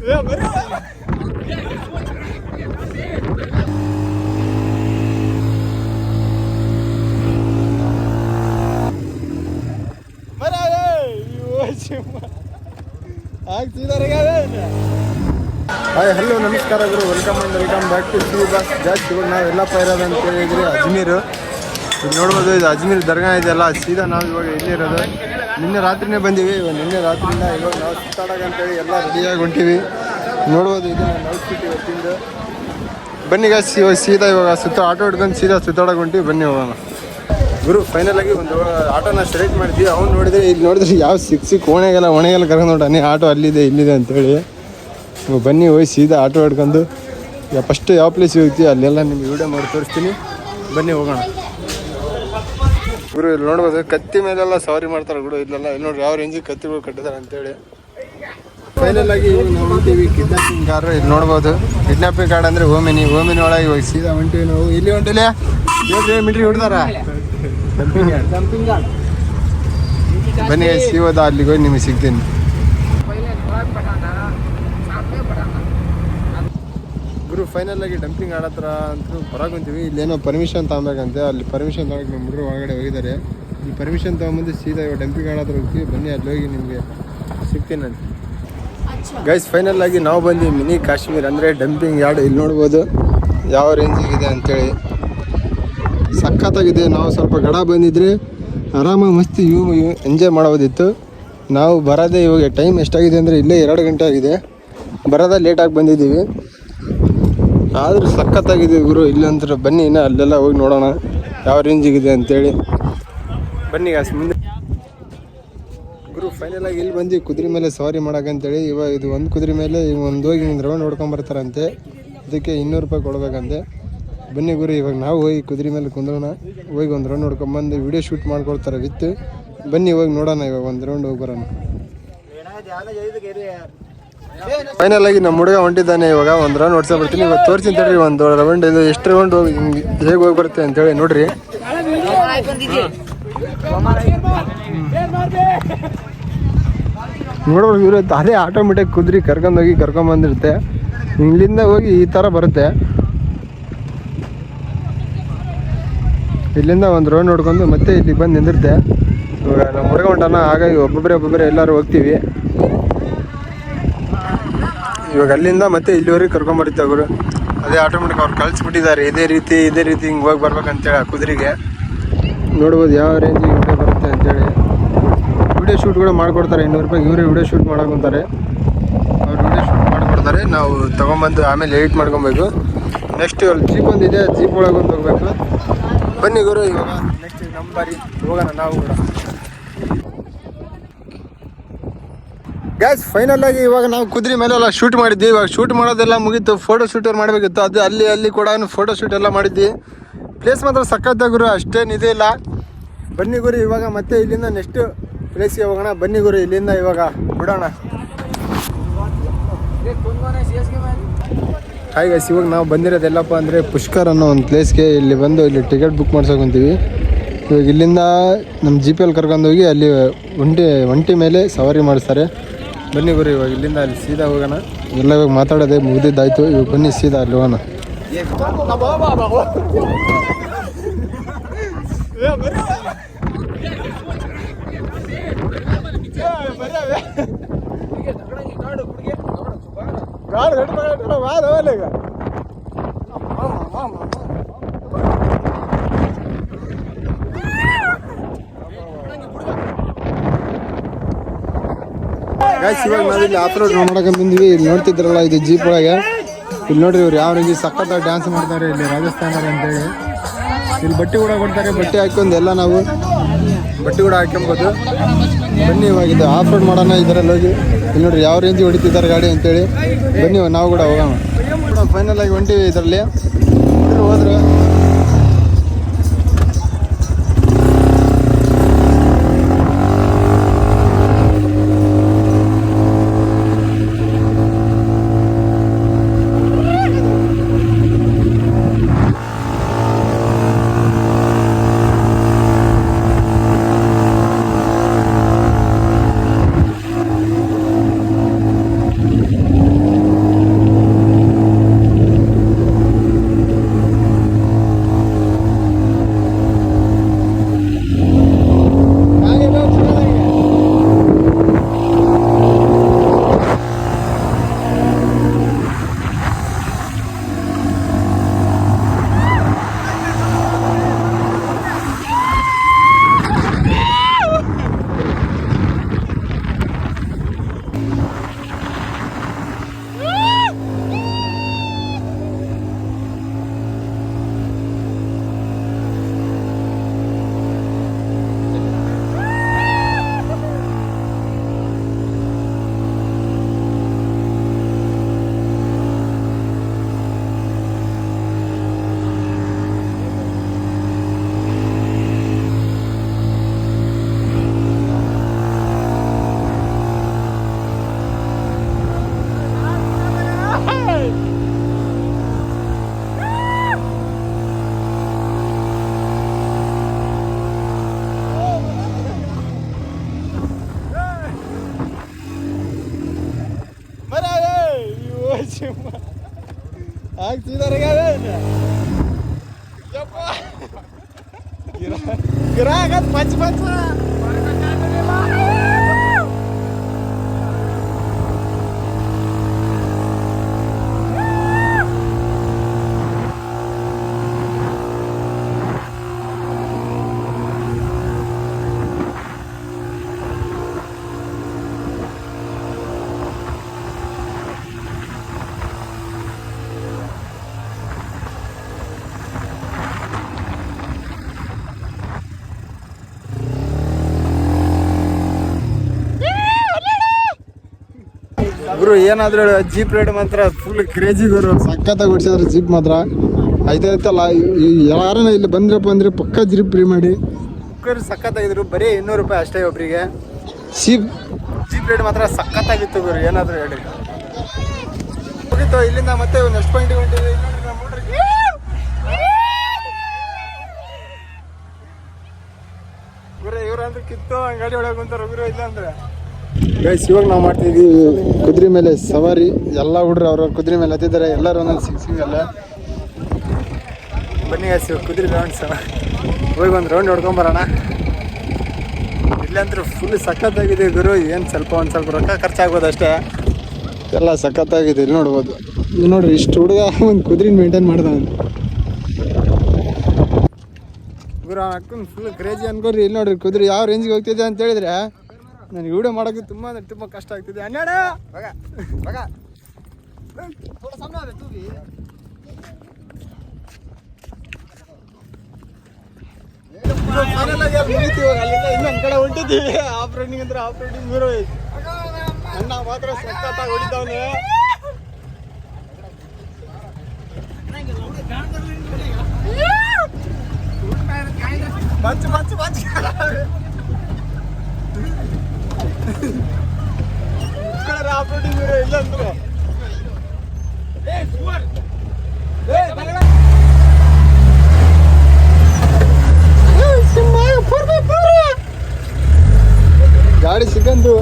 Hi hello ನಮಸ್ಕಾರ ಗುರು, welcome back to ಸಿ ಬಾಸ್ ಜಾಸ್ಟ್. ಇವಾಗ ನಾವು ಎಲ್ಲಪ್ಪ ಇರೋದು ಅಂತ ಹೇಳಿದ್ರೆ ಅಜ್ಮೀರು. ಈಗ ನೋಡ್ಬೋದು, ಇದು ಅಜ್ಮೀರ್ ದರ್ಗಾ ಇದೆಯಲ್ಲ, ಸೀದಾ ನಾವು ಇವಾಗ ಇಲ್ಲಿರೋದು. ನಿನ್ನೆ ರಾತ್ರಿನೇ ಬಂದೀವಿ. ನಿನ್ನೆ ರಾತ್ರಿಯಿಂದ ಇವಾಗ ನಾವು ಸುತ್ತಾಡೋಕ್ಕಂತೇಳಿ ಎಲ್ಲ ರೆಡಿಯಾಗಿ ಹೊಂಟೀವಿ. ನೋಡ್ಬೋದು, ಇದು ನಾನು ಔಟ್ಫಿಟ್ ಇವತ್ತಿಂದು. ಬನ್ನಿ ಗಾಯ್ಸ್, ಇವಾಗ ಸೀದಾ ಇವಾಗ ಆಟೋ ಹಿಡ್ಕೊಂಡು ಸೀದಾ ಸುತ್ತಾಡೋಕೆ ಹೊಂಟೀವಿ. ಬನ್ನಿ ಹೋಗೋಣ ಗುರು. ಫೈನಲ್ ಆಗಿ ಒಂದು ಆಟೋನ ಸೆಲೆಕ್ಟ್ ಮಾಡಿದ್ವಿ. ಅವ್ನು ನೋಡಿದ್ರೆ ಇಲ್ಲಿ ನೋಡಿದ್ರೆ ಯಾವ ಸಿಕ್ಸಿ ಒಣಗೆಲ್ಲ ಕರ್ಕೊಂಡು ನೋಡ್ರಿ ಆಟೋ ಅಲ್ಲಿದೆ ಇಲ್ಲಿದೆ ಅಂತೇಳಿ. ಬನ್ನಿ ಹೋಗಿ ಸೀದಾ ಆಟೋ ಹಿಡ್ಕೊಂಡು ಫಸ್ಟ್ ಯಾವ ಪ್ಲೇಸ್ ಹೋಗ್ತೀವಿ ಅಲ್ಲೆಲ್ಲ ನಿಮ್ಗೆ ವಿಡಿಯೋ ಮಾಡಿ ತೋರಿಸ್ತೀನಿ. ಬನ್ನಿ ಹೋಗೋಣ ಗುರು. ಇಲ್ಲಿ ನೋಡ್ಬೋದು, ಕತ್ತಿ ಮೇಲೆಲ್ಲ ಸವಾರಿ ಮಾಡ್ತಾರೆ ಗುರು. ಇಲ್ಲೆಲ್ಲ ಇಲ್ಲಿ ನೋಡ್ರಿ ಯಾವ ರೇಂಜಿಗೆ ಕತ್ತಿಗಳು ಕಟ್ಟಿದ್ದಾರೆ ಅಂತೇಳಿ. ಫೈನಲ್ ಆಗಿ ಇವಾಗ ನಾವು ಹೊಂಟೀವಿ ಕಿಡ್ನಾಪಿಂಗ್ ಕಾರ್. ಇಲ್ಲಿ ನೋಡ್ಬೋದು, ಕಿಡ್ನಾಪಿಂಗ್ ಕಾರ್ಡ್ ಅಂದರೆ ಓಮಿನಿ ಒಳಗೆ ಹೋಗಿ ಸೀದಾ ಹೊಂಟೀವಿ ನಾವು. ಇಲ್ಲಿ ಹೊಂಟಿಲ್ಲ ಮಿಟ್ರಿ ಹೊಡ್ದಾರ ಡಂಪಿಂಗ್ ಕಾರ್ಡ್. ಬನ್ನಿ ಸಿಗೋದ ಅಲ್ಲಿಗೆ ಹೋಗಿ ನಿಮಗೆ ಸಿಗ್ತೀನಿ. ಗುರು ಫೈನಲ್ ಆಗಿ ಡಂಪಿಂಗ್ ಆಡೋ ಹತ್ರ ಅಂತೂ ಬರೋಕೊಂತೀವಿ. ಇಲ್ಲೇನೋ ಪರ್ಮಿಷನ್ ತಗೊಬೇಕಂತೆ. ಅಲ್ಲಿ ಪರ್ಮಿಷನ್ ತೊಗೊಳಕ್ಕೆ ನಮ್ಮ ಹುಡುಗರು ಒಳಗಡೆ ಹೋಗಿದ್ದಾರೆ. ಇಲ್ಲಿ ಪರ್ಮಿಷನ್ ತೊಗೊಂಬಂದು ಸೀದಾ ಇವಾಗ ಡಂಪಿಂಗ್ ಆಡೋ ಹತ್ರ ಹೋಗ್ತೀವಿ. ಬನ್ನಿ ಅಲ್ಲಿ ಹೋಗಿ ನಿಮಗೆ ಸಿಗ್ತೀನಿ ನಾನು ಗೈಸ್. ಫೈನಲ್ ಆಗಿ ನಾವು ಬಂದು ಮಿನಿ ಕಾಶ್ಮೀರ್ ಅಂದರೆ ಡಂಪಿಂಗ್ ಯಾರ್ಡ್. ಇಲ್ಲಿ ನೋಡ್ಬೋದು ಯಾವ ರೇಂಜಿಗಿದೆ ಅಂತೇಳಿ, ಸಖತ್ತಾಗಿದೆ. ನಾವು ಸ್ವಲ್ಪ ಗಡ ಬಂದಿದ್ರೆ ಆರಾಮಾಗಿ ಮಸ್ತ್ ಎಂಜಾಯ್ ಮಾಡ್ಬೋದಿತ್ತು. ನಾವು ಬರೋದೇ ಇವಾಗ ಟೈಮ್ ಎಷ್ಟಾಗಿದೆ ಅಂದರೆ ಇಲ್ಲೇ 2 ಗಂಟೆ ಆಗಿದೆ. ಬರೋದೇ ಲೇಟಾಗಿ ಬಂದಿದ್ದೀವಿ, ಆದರೂ ಸಖತ್ತಾಗಿದೆ ಗುರು. ಇಲ್ಲಂದ್ರೆ ಬನ್ನಿ ಇನ್ನು ಅಲ್ಲೆಲ್ಲ ಹೋಗಿ ನೋಡೋಣ ಯಾವ ರೇಂಜಿಗಿದೆ ಅಂತೇಳಿ. ಬನ್ನಿ ಗಾಸ್ ಮುಂದೆ ಗುರು. ಫೈನಲ್ ಆಗಿ ಇಲ್ಲಿ ಬಂದು ಕುದುರೆ ಮೇಲೆ ಸವಾರಿ ಮಾಡೋಕ್ಕಂತೇಳಿ. ಇವಾಗ ಇದು ಒಂದು ಕುದುರೆ ಮೇಲೆ ಒಂದು ಹೋಗಿ ಒಂದು ರೌಂಡ್ ಹೊಡ್ಕೊಂಬರ್ತಾರಂತೆ. ಅದಕ್ಕೆ 200 ರೂಪಾಯಿ ಕೊಡ್ಬೇಕಂತೆ. ಬನ್ನಿ ಗುರು, ಇವಾಗ ನಾವು ಹೋಗಿ ಕುದುರೆ ಮೇಲೆ ಕುಂದ್ರೋಣ. ಹೋಗಿ ಒಂದು ರೌಂಡ್ ಹೊಡ್ಕೊಂಬಂದು ವಿಡಿಯೋ ಶೂಟ್ ಮಾಡ್ಕೊಳ್ತಾರೆ ವಿತ್. ಬನ್ನಿ ಹೋಗಿ ನೋಡೋಣ, ಇವಾಗ ಒಂದು ರೌಂಡ್ ಹೋಗಿ ಬರೋಣ. ಫೈನಲ್ ಆಗಿ ನಮ್ಮ ಹುಡುಗ ಹೊಂಟಿದ್ದಾನೆ. ಇವಾಗ ಒಂದು ರೌಂಡ್ ಹೊಡ್ಸೋ ಬರ್ತೀನಿ. ಇವಾಗ ತೋರಿಸ್ತೀನಿ ತಡ್ರಿ ಒಂದು ರೌಂಡ್. ಇದು ಎಷ್ಟು ರೌಂಡ್ ಹೋಗಿ ಹೇಗೆ ಹೋಗಿ ಬರುತ್ತೆ ಅಂತೇಳಿ ನೋಡ್ರಿ. ನೋಡ್ಬೋದು ಇವರು ಅದೇ ಆಟೋಮೆಟಿಕ್ ಕುದುರೆ ಕರ್ಕೊಂಬಂದಿರುತ್ತೆ. ಇಲ್ಲಿಂದ ಹೋಗಿ ಈ ಥರ ಬರುತ್ತೆ. ಇಲ್ಲಿಂದ ಒಂದು ರೌಂಡ್ ಹೊಡ್ಕೊಂಡು ಮತ್ತೆ ಇಲ್ಲಿ ಬಂದು ನಿಂದಿರುತ್ತೆ. ಇವಾಗ ನಮ್ಮ ಹುಡುಗ ಹೊಂಟಾನ, ಹಾಗಾಗಿ ಒಬ್ಬೊಬ್ಬರೇ ಎಲ್ಲರೂ ಹೋಗ್ತೀವಿ. ಇವಾಗ ಅಲ್ಲಿಂದ ಮತ್ತೆ ಇಲ್ಲಿವರೆಗೆ ಕರ್ಕೊಂಬರುತ್ತೆ ಅವರು. ಅದೇ ಆಟೋಮೆಟಿಕ್ ಅವ್ರು ಕಳಿಸ್ಬಿಟ್ಟಿದ್ದಾರೆ. ಇದೇ ರೀತಿ ಹಿಂಗೆ ಹೋಗಿ ಬರ್ಬೇಕಂತೇಳಿ ಆ ಕುದುರೆಗೆ. ನೋಡ್ಬೋದು ಯಾವ ರೇಂಜಿಗೆ ವಿಡಿಯೋ ಬರುತ್ತೆ ಅಂತೇಳಿ. ವಿಡಿಯೋ ಶೂಟ್ ಕೂಡ ಮಾಡಿಕೊಡ್ತಾರೆ. 200 ರೂಪಾಯಿ ಇವರೇ ವಿಡಿಯೋ ಶೂಟ್ ಮಾಡೋಕೊಂತಾರೆ. ಅವ್ರು ವಿಡಿಯೋ ಶೂಟ್ ಮಾಡಿಕೊಡ್ತಾರೆ. ನಾವು ತೊಗೊಂಬಂದು ಆಮೇಲೆ ಎಡಿಟ್ ಮಾಡ್ಕೊಬೇಕು. ನೆಕ್ಸ್ಟ್ ಅಲ್ಲಿ ಜೀಪ್ ಒಂದಿದೆ, ಜೀಪ್ ಒಳಗೆ ಒಂದು ಹೋಗ್ಬೇಕು. ಬನ್ನಿ ಗುರು, ಇವಾಗ ನೆಕ್ಸ್ಟ್ ನಮ್ಮ ಬಾರಿ ಹೋಗೋಣ ನಾವು ಕೂಡ. ಗ್ಯಾಸ್ ಫೈನಲ್ ಆಗಿ ಇವಾಗ ನಾವು ಕುದುರೆ ಮೇಲೆಲ್ಲ ಶೂಟ್ ಮಾಡಿದ್ವಿ. ಇವಾಗ ಶೂಟ್ ಮಾಡೋದೆಲ್ಲ ಮುಗೀತು. ಫೋಟೋ ಶೂಟ್ ಮಾಡಬೇಕಿತ್ತು. ಅದು ಅಲ್ಲಿ ಕೂಡ ಫೋಟೋ ಶೂಟ್ ಎಲ್ಲ ಮಾಡಿದ್ವಿ. ಪ್ಲೇಸ್ ಮಾತ್ರ ಸಖತ್ತಾಗಿ ಗುರು, ಅಷ್ಟೇನು ಇದೇ ಇಲ್ಲ. ಬನ್ನಿ ಗುರು, ಇವಾಗ ಮತ್ತೆ ಇಲ್ಲಿಂದ ನೆಕ್ಸ್ಟ್ ಪ್ಲೇಸ್ಗೆ ಹೋಗೋಣ. ಬನ್ನಿ ಗುರು, ಇಲ್ಲಿಂದ ಇವಾಗ ಬಿಡೋಣ. ಹಾಯ್ ಗೈಸ್, ಇವಾಗ ನಾವು ಬಂದಿರೋದೆಲ್ಲಪ್ಪ ಅಂದರೆ ಪುಷ್ಕರ್ ಅನ್ನೋ ಒಂದು ಪ್ಲೇಸ್ಗೆ. ಇಲ್ಲಿ ಬಂದು ಇಲ್ಲಿ ಟಿಕೆಟ್ ಬುಕ್ ಮಾಡ್ಸೋಕೊಂತೀವಿ. ಇವಾಗ ಇಲ್ಲಿಂದ ನಮ್ಮ ಜೀಪಲ್ಲಿ ಕರ್ಕೊಂಡೋಗಿ ಅಲ್ಲಿ ಒಂಟಿ ಮೇಲೆ ಸವಾರಿ ಮಾಡಿಸ್ತಾರೆ. ಬನ್ನಿ ಗುರು, ಇವಾಗ ಇಲ್ಲಿಂದ ಅಲ್ಲಿ ಸೀದಾ ಹೋಗೋಣ. ಎಲ್ಲ ಇವಾಗ ಮಾತಾಡೋದೆ ಮುಗಿದಿದ್ದಾಯ್ತು. ಇವಾಗ ಬನ್ನಿ ಸೀದಾ ಅಲ್ಲಿ ಹೋಗೋಣ. ಗಾಯ್ಸ್, ಇವಾಗ ನಾವಿಲ್ಲಿ ಆಫ್ ರೋಡ್ ಮಾಡಕ್ಕೆ ಬಂದಿವಿ. ಇಲ್ಲಿ ನೋಡ್ತಿದ್ರಲ್ಲ, ಇದು ಜೀಪ್ ಒಳಗೆ. ಇಲ್ಲಿ ನೋಡ್ರಿ ಇವ್ರು ಯಾವ ರೀತಿ ಸಖತ್ತಾಗಿ ಡ್ಯಾನ್ಸ್ ಮಾಡ್ತಾರೆ. ಇಲ್ಲಿ ರಾಜಸ್ಥಾನರು ಅಂತೇಳಿ. ಇಲ್ಲಿ ಬಟ್ಟೆ ಕೂಡ ಕೊಡ್ತಾರೆ. ಬಟ್ಟೆ ಹಾಕೊಂಡು ಎಲ್ಲ ನಾವು ಬಟ್ಟೆ ಕೂಡ ಹಾಕ್ಕೊಬೋದು. ಬನ್ನಿ ಇವಾಗ ಇದು ಆಫ್ ರೋಡ್ ಮಾಡೋಣ ಇದರಲ್ಲಿ ಹೋಗಿ. ಇಲ್ಲಿ ನೋಡ್ರಿ ಯಾವ ರೇಂಜ್ ಹೊಡಿತಿದ್ದಾರೆ ಗಾಡಿ ಅಂತೇಳಿ. ಬನ್ನಿ ನಾವು ಕೂಡ ಹೋಗೋಣ. ಫೈನಲ್ ಆಗಿ ಹೊಂಟಿವಿ ಇದರಲ್ಲಿ. ಹೋದ್ರು ಗಿರಾಕತ್ ಪಂಚ ಪಂಚ ಗುರು ಏನಾದ್ರು ಜೀಪ್ ರೈಡ್ ಮಾತ್ರ ಫುಲ್ ಕ್ರೇಜಿ ಗುರು, ಸಖತ್ತಾಗಿ ಓಡಿಸಿದ್ರೆ ಜೀಪ್ ಮಾತ್ರ ಆಯ್ತಾಯ್ತಲ್ಲ. ಯಾರನ್ನ ಇಲ್ಲಿ ಬಂದ್ರಪ್ಪ ಅಂದ್ರೆ ಪಕ್ಕ ಜೀಪ್ ಫ್ರೀ ಮಾಡಿ ಸಖತ್ತಾಗಿದ್ರು. ಬರೀ 200 ರೂಪಾಯಿ ಅಷ್ಟೇ ಒಬ್ರಿಗೆ. ಜೀಪ್ ರೈಡ್ ಮಾತ್ರ ಸಖತ್ತಾಗಿತ್ತು ಗುರು, ಏನಾದ್ರು ಹೇಳಿ. ಹೋಗಿತ್ತು ಇಲ್ಲಿಂದ ಮತ್ತೆ ನೆಕ್ಸ್ಟ್ ಪಾಯಿಂಟ್ ಹೊಂಟಿದ್ವಿ. ಗುರು ಇವ್ರಂದ್ರೆ ಕಿತ್ತು ಗಾಡಿ ಒಳಗೆ ಕುಂತಾರ ಗುರು. ಇಲ್ಲ ಅಂದ್ರೆ ಗೈಸ್ ಇವಾಗ ನಾವು ಮಾಡ್ತಿದ್ವಿ ಕುದುರೆ ಮೇಲೆ ಸವಾರಿ. ಎಲ್ಲ ಹುಡ್ರು ಅವ್ರ ಕುದುರೆ ಮೇಲೆ ಹತ್ತಿದ್ದಾರೆ, ಎಲ್ಲರೂ ಒಂದೊಂದು ಸಿಂಗಲ್ಲ. ಬನ್ನಿ ಗೈಸ್ ಕುದುರೆ ರೌಂಡ್ಸ್ ಹೋಗಿ ಒಂದು ರೌಂಡ್ ಹೊಡ್ಕೊಂಬರೋಣ. ಇಲ್ಲಂತೂ ಫುಲ್ ಸಖತ್ತಾಗಿದೆ ಗುರು. ಏನು ಒಂದು ಸ್ವಲ್ಪ ರೊಕ್ಕ ಖರ್ಚಾಗ್ಬೋದು ಅಷ್ಟೇ, ಎಲ್ಲ ಸಖತ್ತಾಗಿದೆ. ಇಲ್ಲಿ ನೋಡ್ಬೋದು, ಇಲ್ಲಿ ನೋಡ್ರಿ ಇಷ್ಟು ಹುಡುಗ ಒಂದು ಕುದುರೆ ಮೇಂಟೈನ್ ಮಾಡ್ದ ಗುರು. ಅಕ್ಕನ ಫುಲ್ ಕ್ರೇಜಿ ಅನ್ಕೋರಿ. ಇಲ್ಲಿ ನೋಡ್ರಿ ಕುದುರೆ ಯಾವ ರೇಂಜಿಗೆ ಹೋಗ್ತಿದೆ ಅಂತ ಹೇಳಿದ್ರೆ ನನಗೆ ವಿಡಿಯೋ ಮಾಡೋಕ್ಕೆ ತುಂಬ ಅಂದರೆ ತುಂಬ ಕಷ್ಟ ಆಗ್ತಿದೆ. ಇನ್ನೊಂದು ಕಡೆ ಹೊಂಟಿದ್ದೀವಿ. ಆಫ್ ರೈಡಿಂಗ್ ಅಂದ್ರೆ ಆಫ್ ರೈಡಿಂಗ್ ಗುರು. ಅಣ್ಣ ಮಾತ್ರ ಸಖತ್ತಾಗಿ ಹೊಡಿತಾವನೆ. ಮಂಚು ಮಂಚು ಮಂಚು ಆಫ್ ರೈಡಿಂಗ್ ಇಲ್ಲಂದ್ರು गाड़ी सिकंदू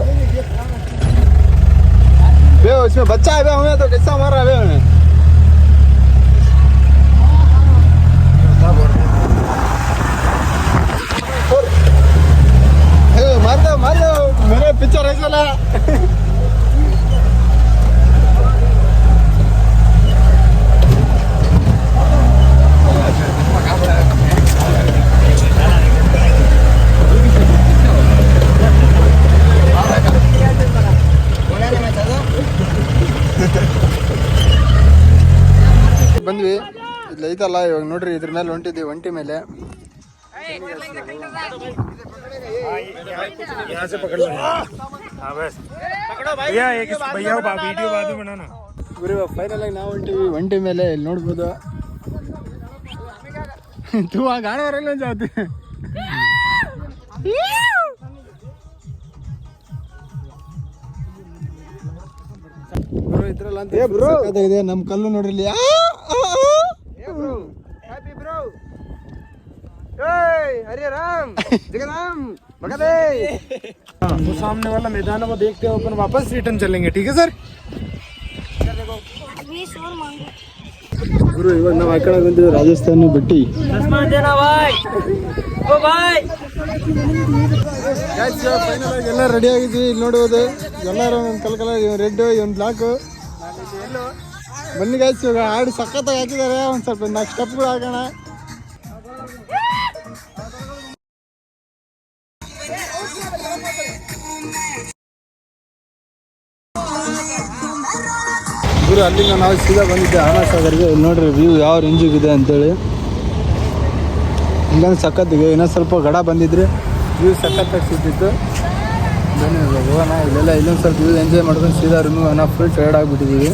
बे उसमें बच्चा है बे हमें तो कैसा मार रहा है बे मार दो मेरे पिक्चर ऐसा ला ಬಂದ್ವಿ. ಇಲ್ಲಿ ಐತಲ್ಲ ಇವಾಗ ನೋಡ್ರಿ, ಇದ್ರ ಮೇಲೆ ಹೊಂಟಿದ್ವಿ ಒಂಟಿ ಮೇಲೆ. ಫೈನಲ್ ಆಗಿ ನಾವು ಹೊಂಟಿವಿ ಒಂಟಿ ಮೇಲೆ. ಇಲ್ಲಿ ನೋಡ್ಬೋದು ತೂ ಆ ಗಾಣವರೆಲ್ಲ ಜಾತಿ ಇದ್ರಲ್ಲ ನಮ್ ಕಲ್ಲು ನೋಡ್ರಿ ಇಲ್ಲಿ. हरे राम जगराम तो सामने वाला मैदान को देखते हो अपन वापस रिटर्न चलेंगे. ठीक है सर. गुरु इवाग नाव आकಡೆ ಬಂದಿದ್ದೀವಿ ರಾಜಸ್ಥಾನ ಬೆಟ್ಟಿ. ಗೈಸ್ ಫೈನಲ್ ಆಗಿ ಎಲ್ಲ ರೆಡಿ ಆಗಿದ್ವಿ. ಇಲ್ಲಿ ನೋಡುವುದು ಎಲ್ಲರೂ ಒಂದು ಕಲರ್ ರೆಡ್ ಒಂದು ಬ್ಲಾಕ್. ಬನ್ನಿ ಗೈಸ್ ಇವಾಗ ಹಾಡು ಸಖತ್ತಾಗಿ ಹಾಕಿದ್ದಾರೆ. ಒಂದು ಸ್ವಲ್ಪ ನಾಲ್ಕು ಸ್ಟೆಪ್ಗಳು ಹಾಕೋಣ. ಗುರು ಅಲ್ಲಿಂದ ನಾವು ಸೀದಾ ಬಂದಿದ್ದೆ ಆನಸಾಗರ್ಗೆ. ಇಲ್ಲಿ ನೋಡ್ರಿ ವ್ಯೂ ಯಾವ ರೇಂಜಿಗಿದೆ ಅಂತೇಳಿ. ಇಲ್ಲೊಂದು ಸಖತ್ತಿಗೆ ಇನ್ನೊಂದು ಸ್ವಲ್ಪ ಗಡ ಬಂದಿದ್ರೆ ವ್ಯೂ ಸಖತ್ತಾಗಿ ಸಿಗ್ತಿತ್ತು. ಬನ್ನಿ ಹೋಗೋಣ. ಇಲ್ಲೆಲ್ಲ ಇಲ್ಲೊಂದು ಸ್ವಲ್ಪ ವ್ಯೂ ಎಂಜಾಯ್ ಮಾಡ್ಕೊಂಡು ಸೀದಾ ರೂಮಿಗೆ ಫುಲ್ ಟೈರ್ಡ್ ಆಗಿಬಿಟ್ಟಿದ್ದೀವಿ.